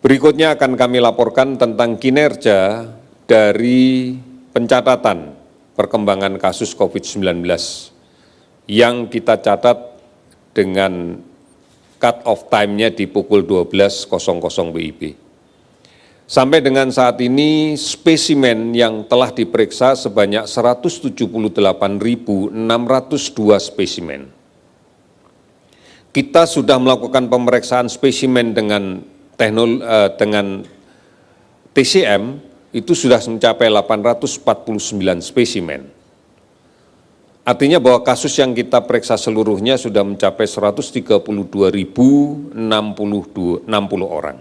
Berikutnya akan kami laporkan tentang kinerja dari pencatatan perkembangan kasus COVID-19 yang kita catat dengan cut-off time-nya di pukul 12.00 WIB. Sampai dengan saat ini, spesimen yang telah diperiksa sebanyak 178.602 spesimen. Kita sudah melakukan pemeriksaan spesimen dengan TCM, itu sudah mencapai 849 spesimen. Artinya bahwa kasus yang kita periksa seluruhnya sudah mencapai 132.060 orang.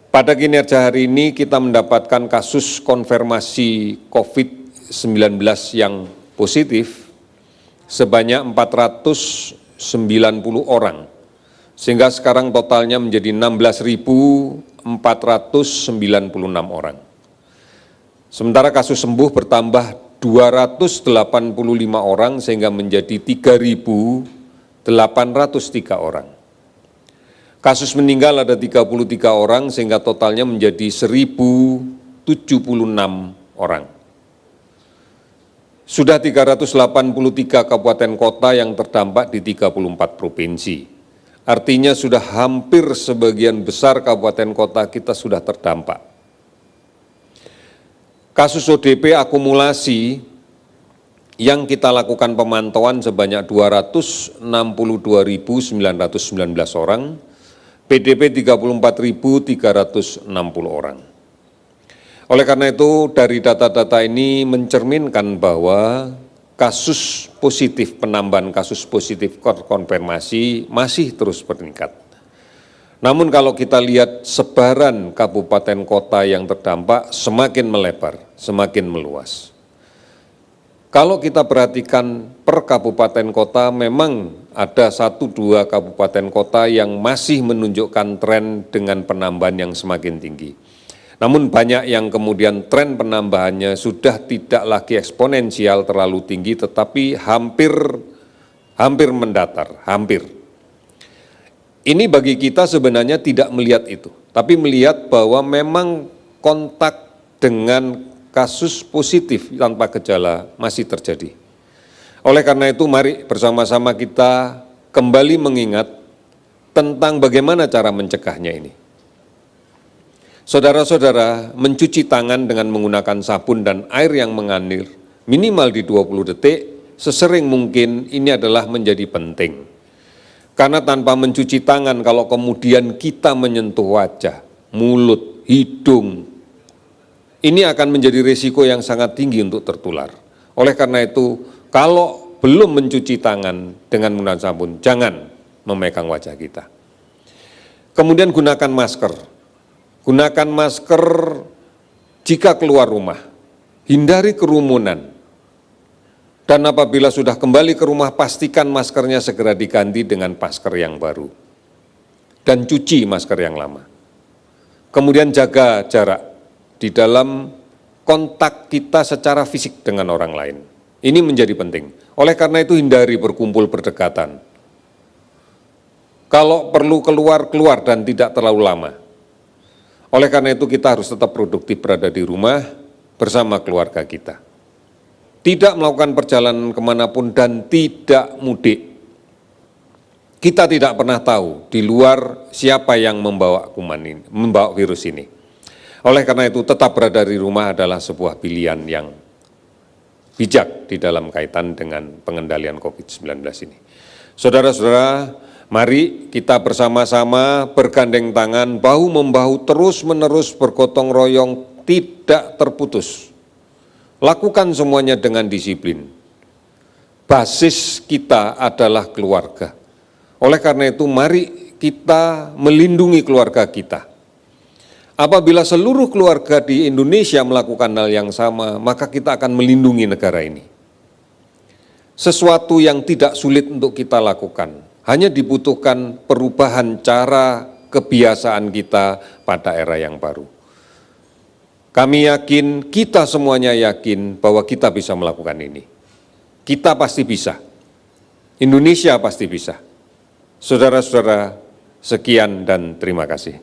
Pada kinerja hari ini kita mendapatkan kasus konfirmasi COVID-19 yang positif sebanyak 490 orang, sehingga sekarang totalnya menjadi 16.496 orang. Sementara kasus sembuh bertambah 285 orang sehingga menjadi 3.803 orang. Kasus meninggal ada 33 orang sehingga totalnya menjadi 1.076 orang. Sudah 383 kabupaten kota yang terdampak di 34 provinsi. Artinya sudah hampir sebagian besar kabupaten kota kita sudah terdampak. Kasus ODP akumulasi yang kita lakukan pemantauan sebanyak 262.919 orang, PDP 34.360 orang. Oleh karena itu, dari data-data ini mencerminkan bahwa kasus positif, penambahan kasus positif konfirmasi masih terus meningkat. Namun kalau kita lihat sebaran kabupaten kota yang terdampak semakin melebar, semakin meluas. Kalau kita perhatikan per kabupaten kota memang ada 1-2 kabupaten kota yang masih menunjukkan tren dengan penambahan yang semakin tinggi. Namun banyak yang kemudian tren penambahannya sudah tidak lagi eksponensial terlalu tinggi tetapi hampir mendatar, hampir. Ini bagi kita sebenarnya tidak melihat itu, tapi melihat bahwa memang kontak dengan kasus positif tanpa gejala masih terjadi. Oleh karena itu mari bersama-sama kita kembali mengingat tentang bagaimana cara mencegahnya ini. Saudara-saudara, mencuci tangan dengan menggunakan sabun dan air yang mengalir minimal di 20 detik, sesering mungkin ini adalah menjadi penting. Karena tanpa mencuci tangan kalau kemudian kita menyentuh wajah, mulut, hidung, ini akan menjadi risiko yang sangat tinggi untuk tertular. Oleh karena itu, kalau belum mencuci tangan dengan menggunakan sabun, jangan memegang wajah kita. Kemudian gunakan masker. Gunakan masker jika keluar rumah. Hindari kerumunan. Dan apabila sudah kembali ke rumah, pastikan maskernya segera diganti dengan masker yang baru. Dan cuci masker yang lama. Kemudian jaga jarak di dalam kontak kita secara fisik dengan orang lain. Ini menjadi penting. Oleh karena itu hindari berkumpul berdekatan. Kalau perlu keluar dan tidak terlalu lama. Oleh karena itu kita harus tetap produktif berada di rumah bersama keluarga kita. Tidak melakukan perjalanan kemanapun dan tidak mudik. Kita tidak pernah tahu di luar siapa yang membawa kuman ini, membawa virus ini. Oleh karena itu tetap berada di rumah adalah sebuah pilihan yang bijak di dalam kaitan dengan pengendalian COVID-19 ini. Saudara-saudara, mari kita bersama-sama bergandeng tangan, bahu-membahu terus-menerus bergotong royong, tidak terputus. Lakukan semuanya dengan disiplin. Basis kita adalah keluarga. Oleh karena itu, mari kita melindungi keluarga kita. Apabila seluruh keluarga di Indonesia melakukan hal yang sama, maka kita akan melindungi negara ini. Sesuatu yang tidak sulit untuk kita lakukan, hanya dibutuhkan perubahan cara kebiasaan kita pada era yang baru. Kami yakin, kita semuanya yakin bahwa kita bisa melakukan ini. Kita pasti bisa. Indonesia pasti bisa. Saudara-saudara, sekian dan terima kasih.